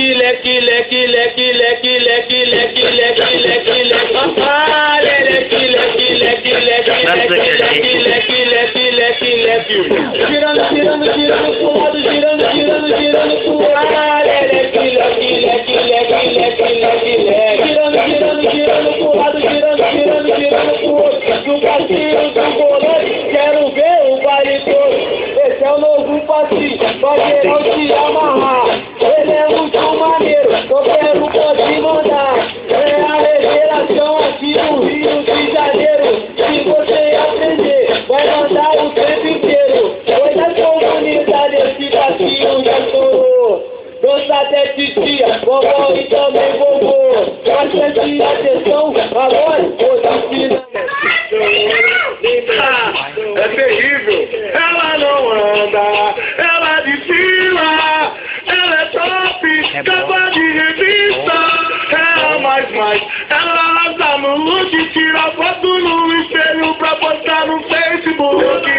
leque, leque, leque, leque, leque, leque, leque, leque, leque, leque, ah, leque, leque, leque, leque, leque, leque, leque, leque, leque, girando, girando, girando pro lado, girando, girando, girando pro lado, leque, leque, leque, leque, leque, leque, leque, girando, girando, girando pro lado, girando, girando, girando pro outro, do passinho do bolão, quero ver o baile todo, esse é o novo passinho, vai geral se amarrar, ele é muito maneiro, qualquer um pode mandar, é a revelação aqui no Rio de Janeiro, se você aprender, vai mandar o tempo inteiro, pois a comunidade esse passinho já estourou. Dança até titia, vovó e também vovô. Bastante atenção, agora vou te ensinar. É terrível, ela não anda, ela desfila, ela é top, capa de revista, ela mais, ela arrasa no look, tira foto no espelho pra postar no Facebook.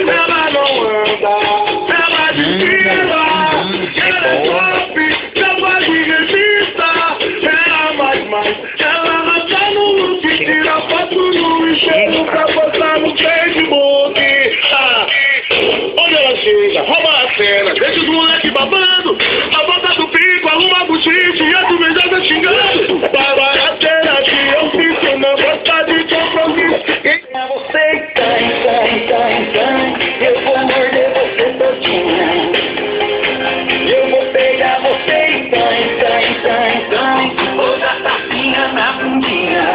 Ela não anda, ela desfila, ela é top, capa de revista, ela mais, ela arrasa no look, tira foto no espelho pra postar no Facebook. Onde ela chega, rouba a cena, deixa os moleques babando, a volta do pico, arruma buchiche e a tu beijada xingando. Para a cena que eu fiz, não gosta de compromisso. É você, eu vou morder você todinha. Eu vou pegar você, vou dar tapinha na bundinha.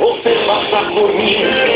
Você passa por mim.